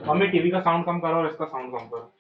Mummy TV का sound कम करो और इसका साउंड कम करो।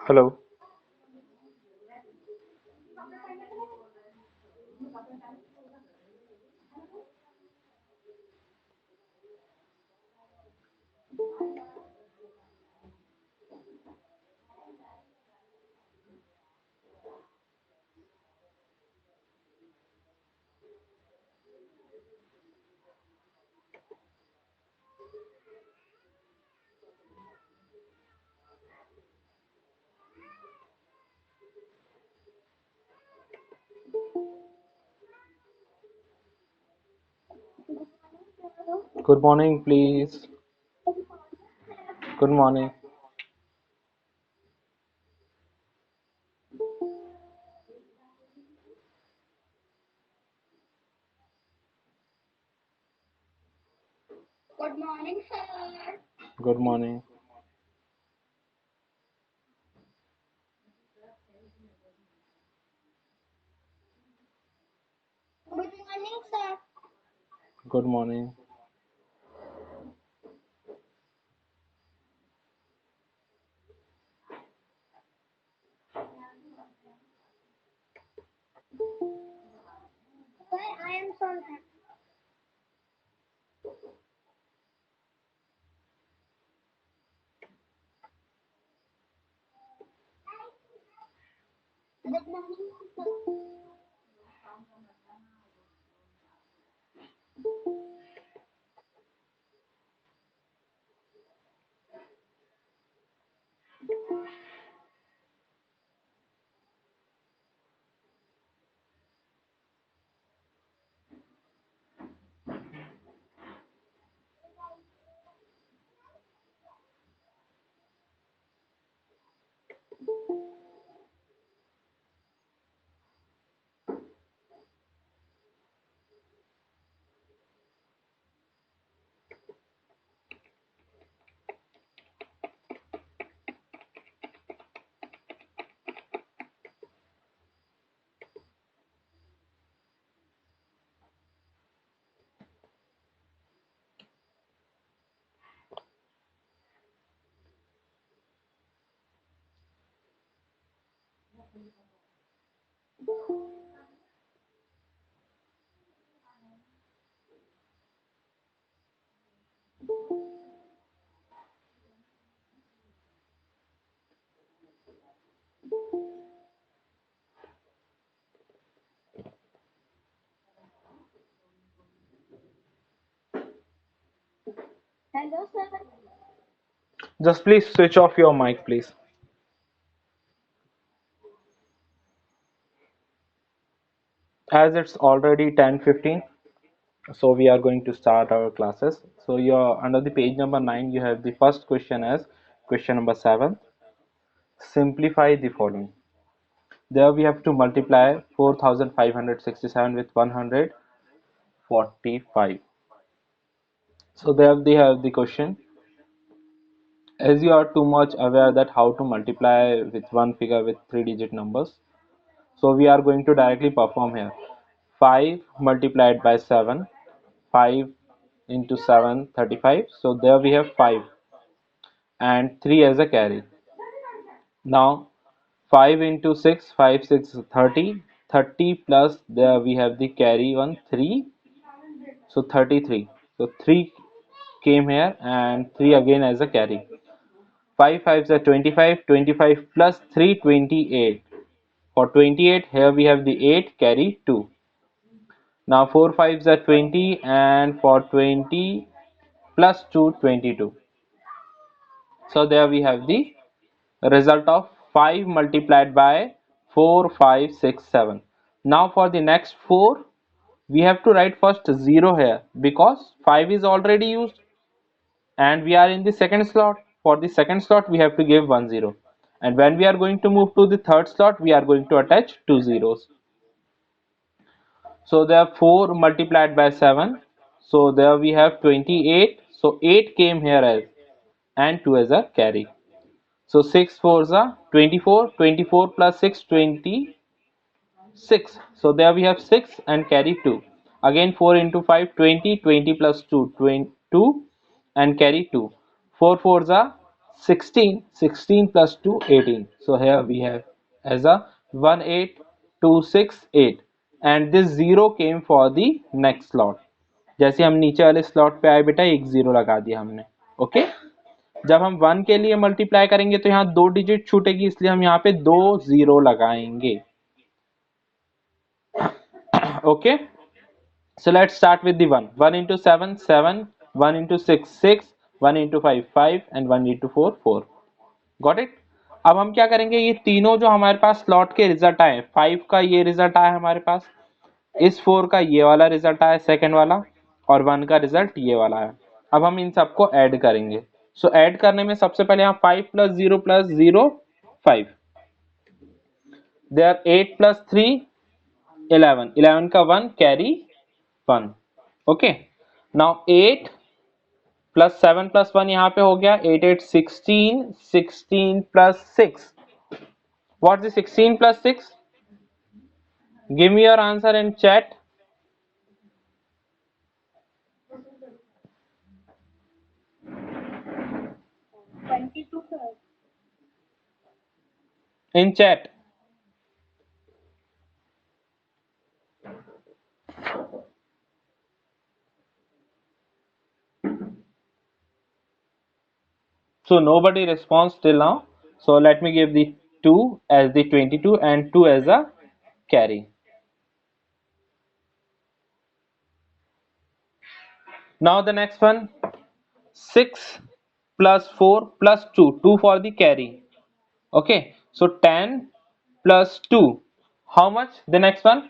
Hello. Good morning, please. Good morning. Good morning, sir. Good morning. Good morning, sir. Good morning. Sir, I am so happy. Good morning, sir. Hello, sir. Just please switch off your mic, please. As it's already 10:15, so we are going to start our classes. So you're under the page number 9, you have the first question as question number 7. Simplify the following. There we have to multiply 4567 with 145. So there we have the question. As you are too much aware that how to multiply with one figure with 3-digit numbers, so we are going to directly perform here. 5 multiplied by 7, 5 into 7, 35. So there we have 5 and 3 as a carry. Now 5 into 6, 5, 6, 30. 30 plus there we have the carry one 3, so 33. So 3 came here and 3 again as a carry. 5 5s are 25, 25 plus 3, 28. For 28 here we have the 8 carry 2. Now 4 5s are 20 and for 20 plus 2, 22. So there we have the result of 5 multiplied by 4, 5, 6, 7. Now for the next 4, we have to write first 0 here because 5 is already used and we are in the second slot. For the second slot, we have to give 1 0. And when we are going to move to the third slot, we are going to attach 2 zeros. So there are 4 multiplied by 7. So there we have 28. So 8 came here as and 2 as a carry. So 6 4s are 24, 24 plus 6, 26. So there we have 6 and carry 2. Again 4 into 5, 20, 20 plus 2, 22 and carry 2. 4 4s are 16, 16 plus 2, 18. So here we have as a 1 8, 2 6, 8. And this 0 came for the next slot. जैसे हम नीचे वाले slot पे आए बेटा एक 0 लगा दिया हमने. ओके, जब हम 1 के लिए मल्टीप्लाई करेंगे तो यहाँ 2 डिजिट छूटेगी इसलिए हम यहाँ पे 2 0 लगाएंगे. Okay, so let's start with the 1. 1 into 7 7, 1 into 6 6, 1 into 5 5 and 1 into 4 4. Got it? अब हम क्या करेंगे, ये तीनों जो हमारे पास स्लॉट के रिजल्ट आए, 5 का ये रिजल्ट आया हमारे पास, इस 4 का ये वाला रिजल्ट आया सेकंड वाला, और 1 का रिजल्ट ये वाला है. अब हम इन सबको ऐड करेंगे. सो ऐड करने में सबसे पहले यहाँ 5 प्लस 0 5. देयर 8 प्लस 3 11, 11 का 1 carry 1. Okay, now 8 plus 7 plus 1 यहाँ पे हो गया 8 8 16, 16 plus 6. What is 16 plus 6? Give me your answer in chat. 22, sir. In chat. So nobody responds till now. So let me give the 2 as the 22 and 2 as a carry. Now the next one, 6 plus 4 plus 2, 2 for the carry. Okay, so 10 plus 2, how much? The next one,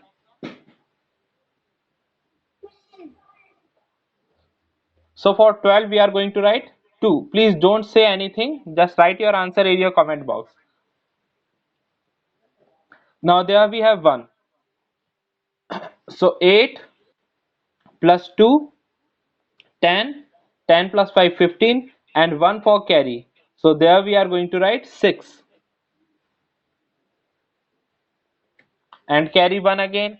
so for 12 we are going to write 2. Please don't say anything, just write your answer in your comment box. Now there we have 1. So 8 plus 2, 10, 10 plus 5, 15 and 1 for carry. So there we are going to write 6 and carry 1 again.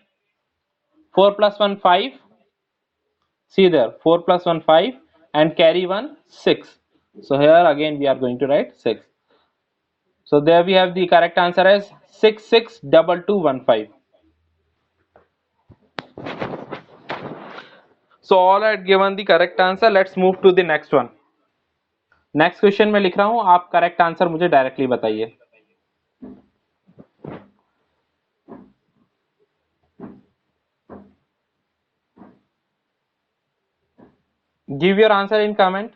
4 plus 1 5. See there, 4 plus 1 5 and carry 1 6. So here again we are going to write 6. So there we have the correct answer as 662215. So all had given the correct answer. Let's move to the next one. Next question में लिख रहा हूं, आप correct answer मुझे directly बताइए. Give your answer in comment.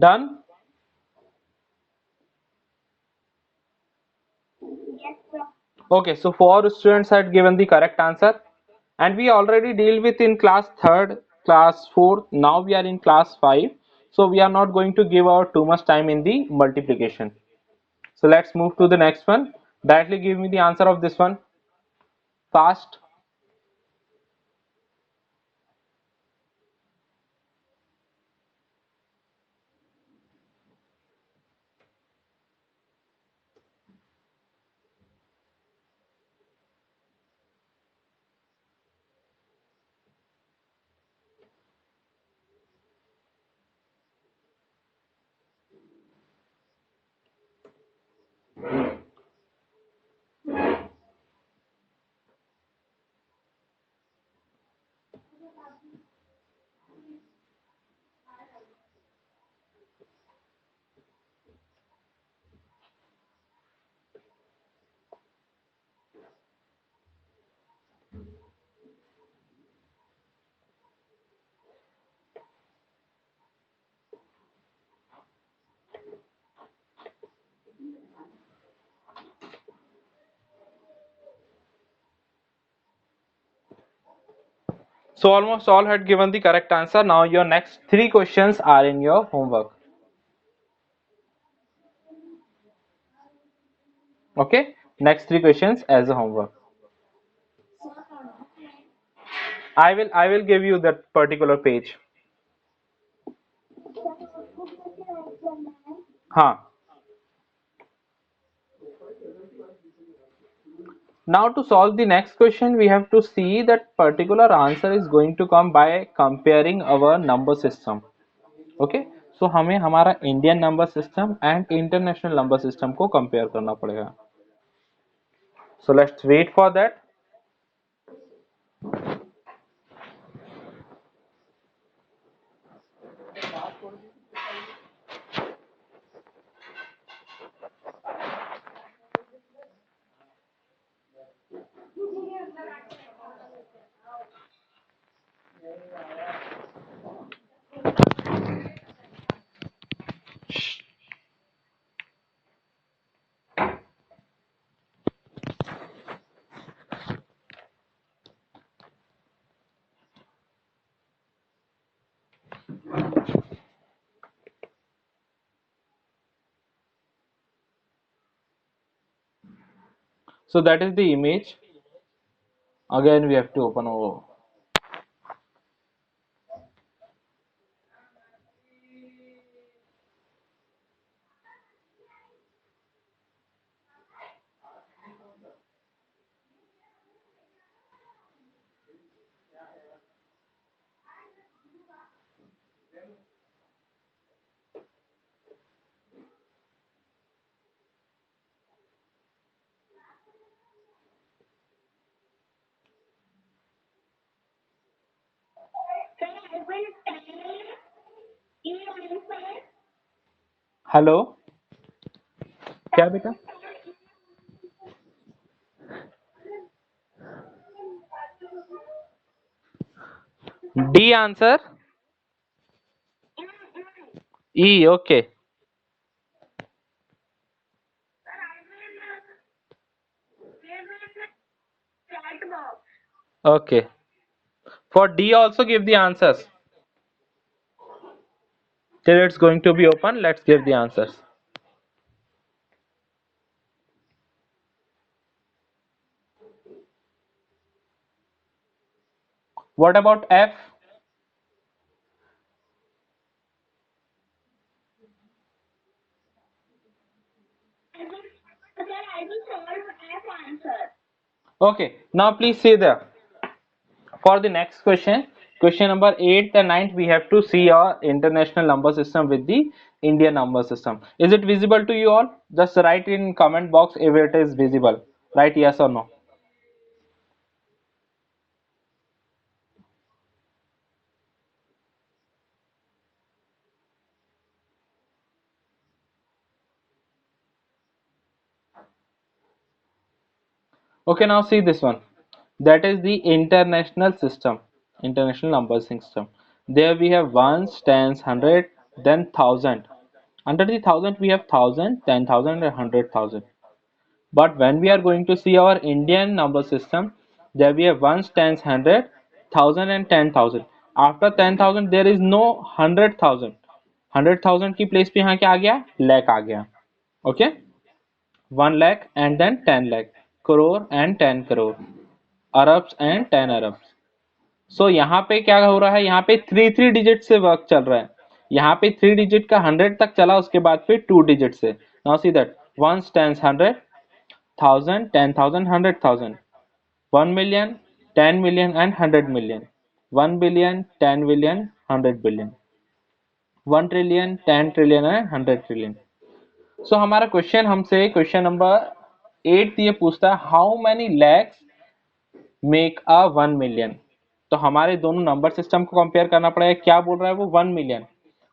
Done? Yes, sir. Okay, so 4 students had given the correct answer, and we already deal with in class 3rd, class 4th. Now we are in class 5, so we are not going to give our too much time in the multiplication. So let's move to the next one. Directly give me the answer of this one. Fast. So almost all had given the correct answer. Now your next 3 questions are in your homework. Okay, next 3 questions as a homework. I will give you that particular page. Huh. Now to solve the next question, we have to see that particular answer is going to come by comparing our number system. Okay, so हमें हमारा Indian number system and international number system को compare करना पड़ेगा. So let's wait for that. So that is the image. Again, we have to open our. Hello, क्या बेटा? D answer. E. Okay. Okay. For D also give the answers. Till it's going to be open, let's give the answers. What about F? Okay. Now please see there. For the next question, question number 8 and 9, we have to see our international number system with the Indian number system. Is it visible to you all? Just write in comment box if it is visible. Write yes or no. Okay, now see this one. That is the international system, international number system. There we have ones, tens, hundred, then 1000. Under the 1000 we have 1000, 10,000 and 100,000. But when we are going to see our Indian number system, there we have ones, tens, 100, 1000 and 10,000. After 10,000 there is no 100,000. 100,000 की place पे यहाँ क्या आ गया, lakh आ गया. Okay, 1 lakh and then 10 lakh, crore and 10 crore, arabs and 10 arabs. So यहाँ पे क्या हो रहा है, यहाँ पे 3 डिजिट से वर्क चल रहा है. यहाँ पे 3 डिजिट का 100 तक चला, उसके बाद फिर 2 डिजिट से. Now see that ones, tens, 100, 1000, 10,000, 100,000, 1 million, 10 million and 100 million, 1 billion, 10 billion, 100 billion, 1 trillion, 10 trillion and 100 trillion. सो हमारा क्वेश्चन हमसे क्वेश्चन नंबर 8 ये पूछता है how many lakhs make a 1 million. तो हमारे दोनों नंबर सिस्टम को कंपेयर करना पड़ेगा. क्या बोल रहा है वो, 1 मिलियन.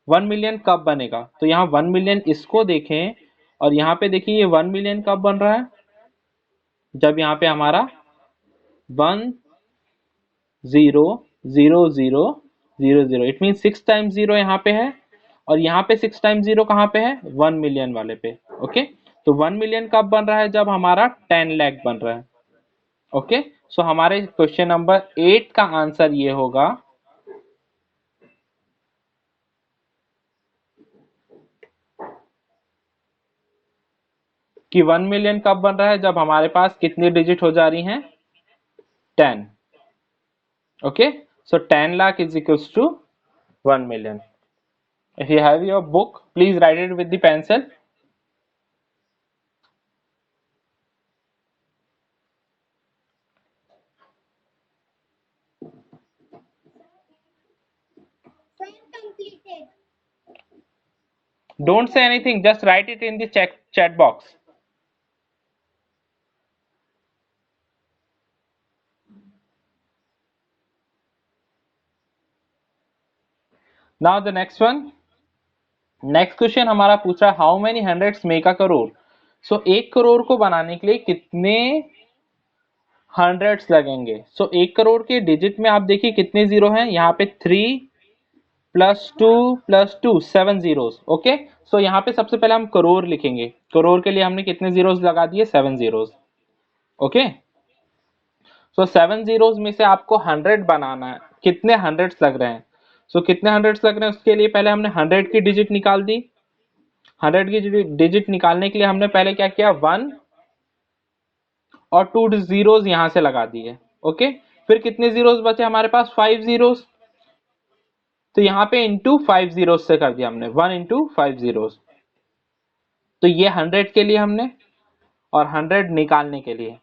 1 मिलियन कब बनेगा, तो यहाँ 1 मिलियन इसको देखें और यहाँ पे देखिए ये 1 मिलियन कब बन रहा है, जब यहाँ पे हमारा 1 0 0 0 0 0, इट मीन 6 टाइम्स 0 यहाँ पे है और यहाँ पे 6 टाइम्स 0 कहाँ पे है, 1 मिलियन वाले पे. ओके, तो 1 मिलियन कब बन रहा है, जब हमारा 10 लाख बन रहा है. ओके, सो हमारे क्वेश्चन नंबर 8 का आंसर ये होगा कि 1 मिलियन कब बन रहा है, जब हमारे पास कितनी डिजिट हो जा रही हैं, 10. Okay, so 10 lakh is equals to 1 million. If you have your book, please write it with the pencil. completed. Don't say anything, just write it in the chat box. Now the next one. Next question हमारा पूछ रहा है how many hundreds make a crore. So 1 crore को बनाने के लिए कितने hundreds लगेंगे. सो 1 करोड़ के डिजिट में आप देखिए कितने जीरो हैं, यहाँ पे 3 प्लस 2 प्लस 2, 7 जीरोस. ओके, सो यहाँ पे सबसे पहले हम करोड़ लिखेंगे. करोड़ के लिए हमने कितने जीरोस लगा दिए, 7 जीरोस. ओके, सो 7 जीरोस में से आपको 100 बनाना है, कितने हंड्रेड्स लग रहे हैं. सो कितने हंड्रेड्स लग रहे हैं, उसके लिए पहले हमने 100 की डिजिट निकाल दी. 100 की डिजिट निकालने के लिए हमने पहले क्या किया, 1 और 2 जीरोस यहां से लगा दिए. ओके, फिर कितने जीरोस बचे हमारे पास, 5 जीरोस. तो यहाँ पे इंटू 5 जीरोस से कर दिया हमने, 1 इंटू 5 जीरोस. तो ये 100 के लिए हमने और 100 निकालने के लिए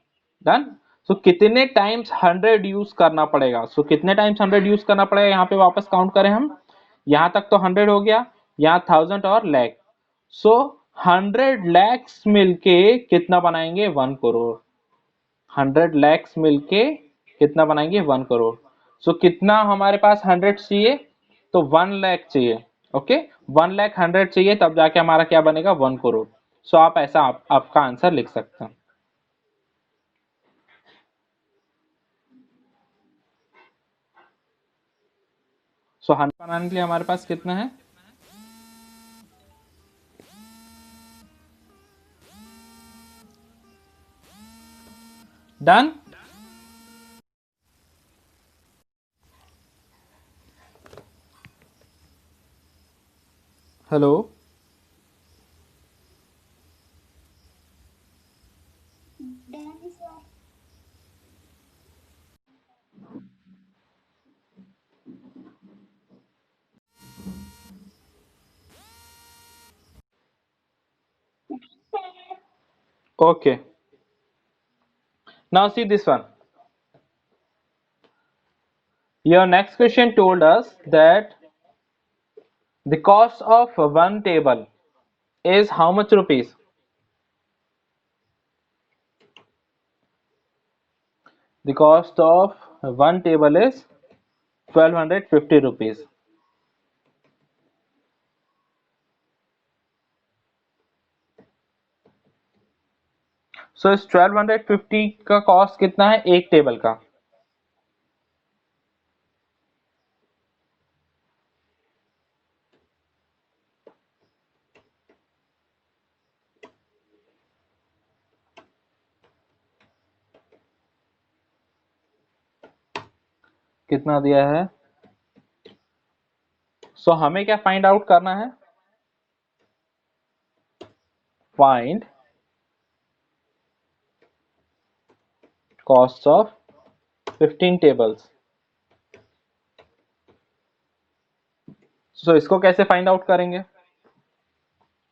डन. सो कितने टाइम्स 100 यूज करना पड़ेगा, सो कितने टाइम्स 100 यूज करना पड़ेगा, यहाँ पे वापस काउंट करें हम. यहाँ तक तो 100 हो गया, यहाँ 1000 और लैख. सो 100 लैक्स मिलके कितना बनाएंगे, 1 करोड़. 100 लैक्स मिलके कितना बनाएंगे, 1 करोड़. सो कितना हमारे पास 100 चाहिए, तो 1 लाख चाहिए. ओके, 1 लाख 100 चाहिए, तब जाके हमारा क्या बनेगा, 1 करोड़. सो आप ऐसा आपका आंसर लिख सकते हैं. सो 100 बनाने के लिए हमारे पास कितना है, done. Hello, Done, sir. okay. Now see this one. Your next question told us that the cost of one table is how much rupees? The cost of one table is 1250 rupees. सो इस 1250 का cost कितना है एक table का, कितना दिया है? सो हमें क्या फाइंड आउट करना है? Find cost of 15 tables. So इसको कैसे फाइंड आउट करेंगे?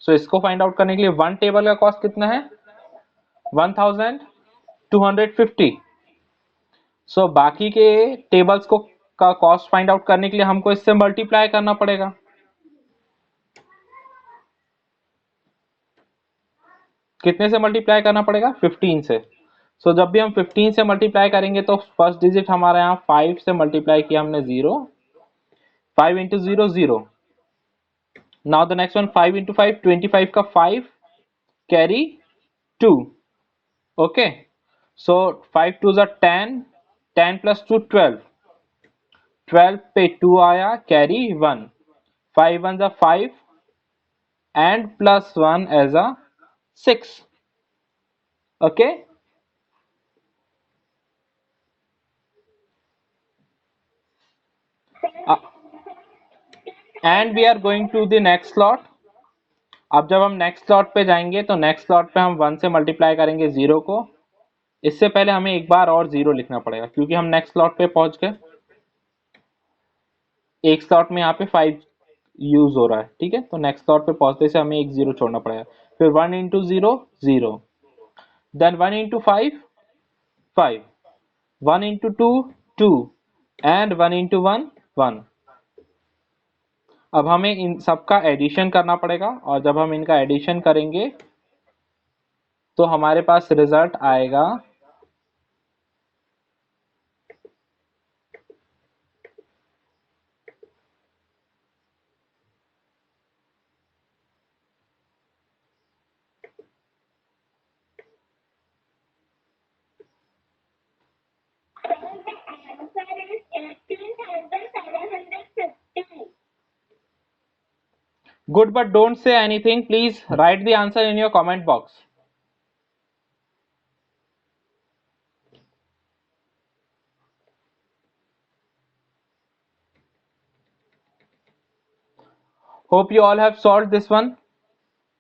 सो इसको फाइंड आउट करने के लिए वन टेबल का कॉस्ट कितना है? 1250। सो बाकी के टेबल्स को का कॉस्ट फाइंड आउट करने के लिए हमको इससे मल्टीप्लाई करना पड़ेगा। कितने से मल्टीप्लाई करना पड़ेगा? 15 से। सो जब भी हम 15 से मल्टीप्लाई करेंगे तो फर्स्ट डिजिट हमारा यहाँ 5 से मल्टीप्लाई किया हमने 0, 5 into 0 0। Now the next one 5 into 5 25 का 5 कैरी 2। ओके, सो 5 2 ज़ा 10, 10 प्लस 2 12, 12 पे 2 आया कैरी 1, 5 1 ज़ा 5 and plus 1 as a 6। Okay, and we are going to the next slot. अब जब हम नेक्स्ट स्लॉट पे जाएंगे तो नेक्स्ट स्लॉट पे हम 1 से मल्टीप्लाई करेंगे 0 को। इससे पहले हमें एक बार और 0 लिखना पड़ेगा क्योंकि हम नेक्स्ट स्लॉट पे पहुंच गए। एक स्लॉट में यहाँ पे 5 यूज हो रहा है, ठीक है, तो नेक्स्ट स्लॉट पे पहुंचते से हमें एक 0 छोड़ना पड़ेगा। फिर 1 into 0 0, then 1 into 5 5, 1 into 2 2 and 1 into 1 1। अब हमें इन सबका एडिशन करना पड़ेगा और जब हम इनका एडिशन करेंगे तो हमारे पास रिजल्ट आएगा good, but don't say anything. Please write the answer in your comment box. Hope you all have solved this one.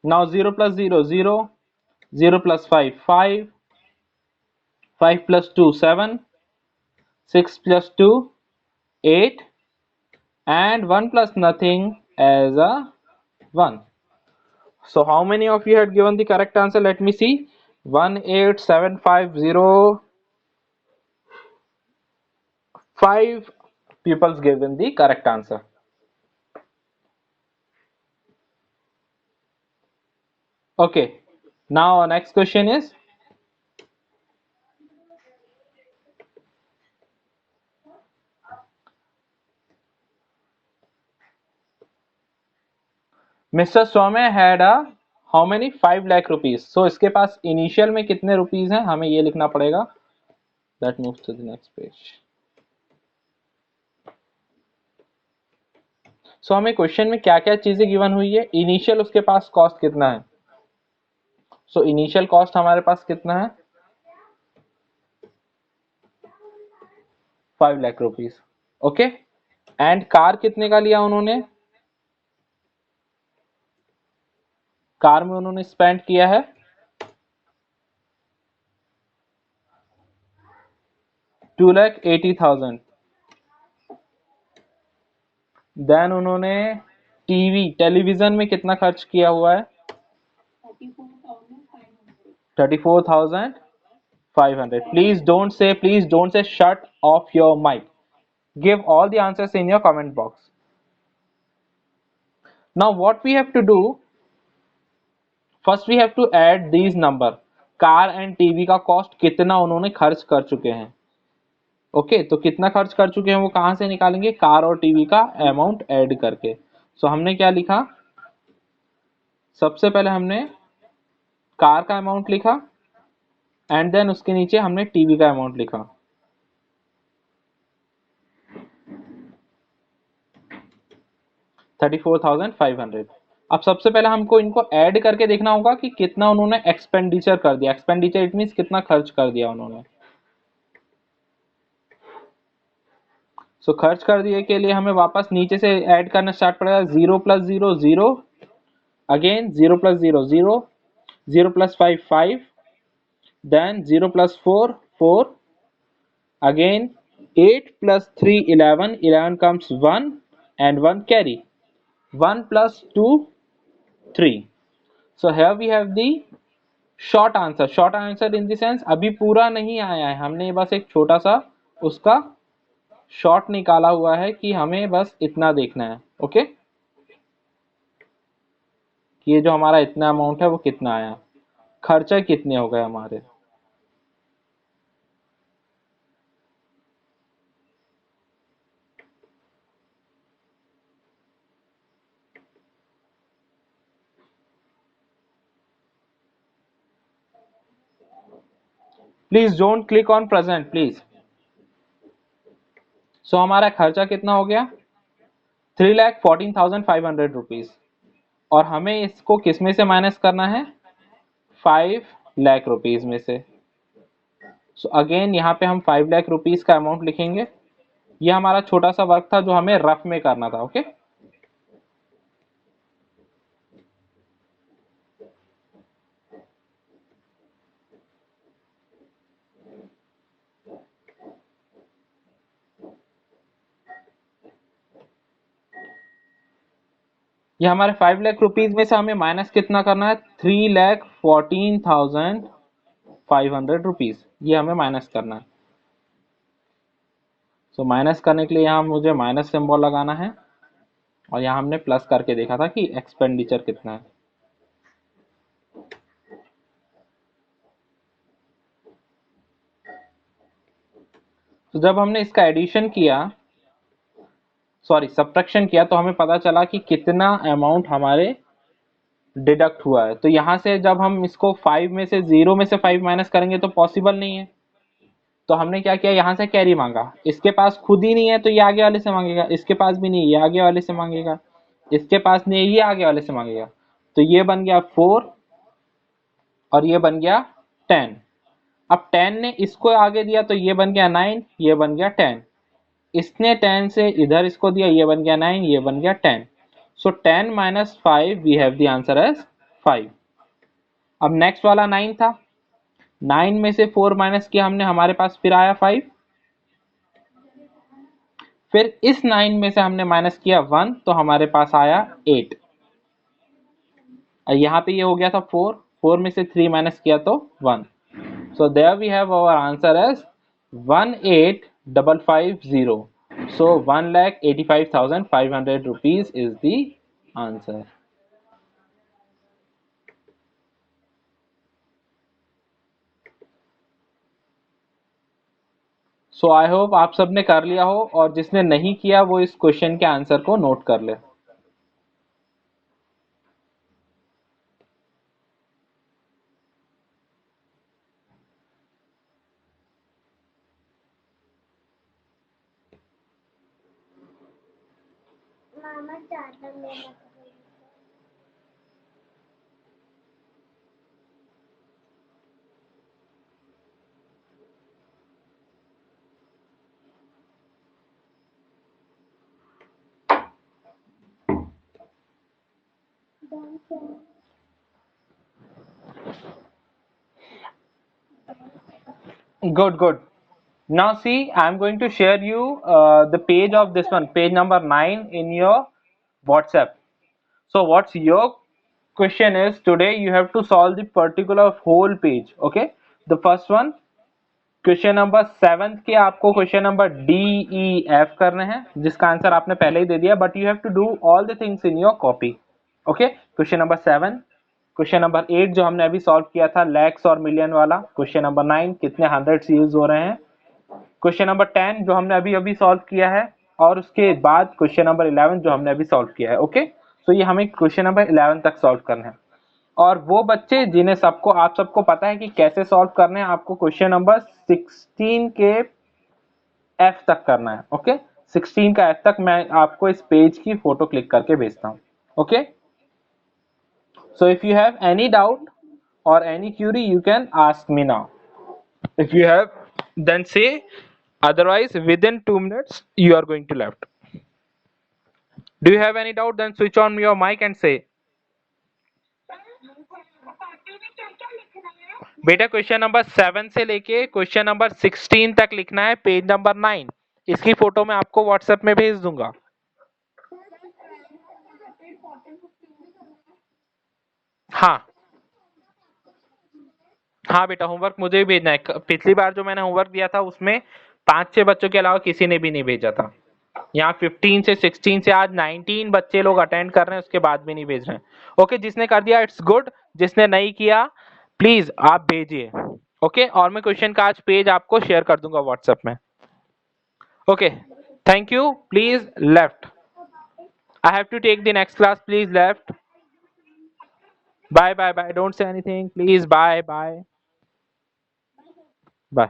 Now 0 plus 0 0, 0 plus 5 5, 5 plus 2 7, 6 plus 2 8, and 1 plus nothing as a 1. So how many of you had given the correct answer? Let me see. 18750, 5 people given the correct answer. Okay, now our next question is Mr. Swame had a how many 5 lakh rupees. So इसके पास initial में कितने rupees हैं हमें ये लिखना पड़ेगा. That moves to the next page. So हमें question में क्या क्या चीजें गिवन हुई है. इनिशियल उसके पास कॉस्ट कितना है. सो इनिशियल कॉस्ट हमारे पास कितना है 5 lakh rupees. Okay, and car कितने का लिया उन्होंने. कार में उन्होंने स्पेंड किया है 2,80,000. देन उन्होंने टेलीविजन में कितना खर्च किया हुआ है 34,500. Please don't say shut off your mic. Give all the answers in your comment box. Now what we have to do, first we have to add these number. Car and TV का cost कितना उन्होंने खर्च कर चुके हैं. Okay, तो कितना खर्च कर चुके हैं वो कहां से निकालेंगे, कार और टीवी का अमाउंट ऐड करके. सो हमने क्या लिखा, सबसे पहले हमने कार का अमाउंट लिखा एंड देन उसके नीचे हमने टीवी का अमाउंट लिखा. $34,500. अब सबसे पहले हमको इनको ऐड करके देखना होगा कि कितना उन्होंने एक्सपेंडिचर कर दिया. एक्सपेंडिचर इट मींस कितना खर्च कर दिया उन्होंने. सो खर्च कर दिए के लिए हमें वापस नीचे से ऐड करना स्टार्ट पड़ेगा. 0 + 0 0, again 0 + 0 0, 0 + 5 5, then 0 + 4 4, again 8 + 3 11, 11 comes 1 and 1 carry, 1 + 2 3. So here we have the short answer. Short answer in the sense अभी पूरा नहीं आया है, हमने बस एक छोटा सा उसका शॉर्ट निकाला हुआ है कि हमें बस इतना देखना है. ओके, कि ये जो हमारा इतना अमाउंट है वो कितना आया, खर्चा कितने हो गए हमारे. Please don't click on present please. So हमारा खर्चा कितना हो गया, 3,14,500 रुपीज, और हमें इसको किस में से माइनस करना है, 5 लाख रुपीज में से. सो अगेन यहाँ पे हम 5 लाख रुपीज का अमाउंट लिखेंगे. ये हमारा छोटा सा वर्क था जो हमें रफ में करना था. ओके, ये हमारे 5 लाख रुपीज में से हमें माइनस कितना करना है, 3,14,500 रुपीज, ये हमें माइनस करना है. सो माइनस करने के लिए यहाँ मुझे माइनस सिंबल लगाना है, और यहाँ हमने प्लस करके देखा था कि एक्सपेंडिचर कितना है. तो जब हमने इसका एडिशन किया, सॉरी सब्ट्रैक्शन किया, तो हमें पता चला कि कितना अमाउंट हमारे डिडक्ट हुआ है. तो यहाँ से जब हम इसको 5 में से 0 में से 5 माइनस करेंगे तो पॉसिबल नहीं है. तो हमने क्या किया, यहाँ से कैरी मांगा. इसके पास खुद ही नहीं है तो ये आगे वाले से मांगेगा, इसके पास भी नहीं, ये आगे वाले से मांगेगा, इसके पास नहीं, ये आगे वाले से मांगेगा. तो ये बन गया 4 और ये बन गया 10. अब 10 ने इसको आगे दिया तो ये बन गया 9, ये बन गया 10. इसने 10 से इधर इसको दिया, ये बन गया 9, ये बन गया 10. So 10 - 5 we have the answer as 5. अब नेक्स्ट वाला 9 था, 9 में से 4 माइनस किया हमने, हमारे पास फिर आया 5. फिर इस 9 में से हमने माइनस किया 1 तो हमारे पास आया 8. यहाँ पे ये हो गया था 4, 4 में से 3 माइनस किया तो 1. So there we have our answer as 18,550. So 1,85,500 rupees is the answer. So I hope आप सबने कर लिया हो, और जिसने नहीं किया वो इस क्वेश्चन के आंसर को नोट कर ले. मामा चाहता मेरा Good. Now see, I'm going to share you the page of this one, page number 9 in your WhatsApp. So what's your question is, today you have to solve the particular whole page. Okay, the first one, question number 7 के आपको question number DEF करने हैं, जिसका answer आपने पहले ही दे दिया, but you have to do all the things in your copy. Okay, question number 7, question number 8 जो हमने अभी सॉल्व किया था लैक्स और मिलियन वाला, क्वेश्चन नंबर 9 कितने हंड्रेड्स यूज हो रहे हैं, क्वेश्चन नंबर 10 जो हमने अभी अभी सॉल्व किया है, और उसके बाद क्वेश्चन नंबर 11 जो हमने अभी सॉल्व किया है. ओके, तो ये हमें क्वेश्चन नंबर 11 तक सॉल्व करना है. और वो बच्चे जिन्हें सबको आप सबको पता है कि कैसे सॉल्व करने हैं, आपको क्वेश्चन नंबर 16 के एफ तक करना है. ओके, 16 का एफ तक मैं आपको इस पेज की फोटो क्लिक करके भेजता हूँ. Okay, so if you have any doubt or any query you can ask me now. If you have, then say Otherwise, within 2 minutes, you are going to left. Do you have any doubt? Then switch on your mic and say. बेटा question number 7 से लेके question number 16 तक लिखना है, page number 9। इसकी photo मैं आपको WhatsApp में भेज दूंगा। हाँ हाँ बेटा, होमवर्क मुझे भी भेजना है। पिछली बार जो मैंने होमवर्क दिया था उसमें 5-6 बच्चों के अलावा किसी ने भी नहीं भेजा था। यहाँ 15 से 16 से आज 19 बच्चे लोग अटेंड कर रहे हैं, उसके बाद भी नहीं भेज रहे हैं। ओके, जिसने कर दिया इट्स गुड, जिसने नहीं किया प्लीज आप भेजिए। ओके, और मैं क्वेश्चन का आज पेज आपको शेयर कर दूंगा व्हाट्सएप में। Okay, thank you. Please left, I have to take the next class, please left. Bye bye bye, don't say anything please, bye bye bye.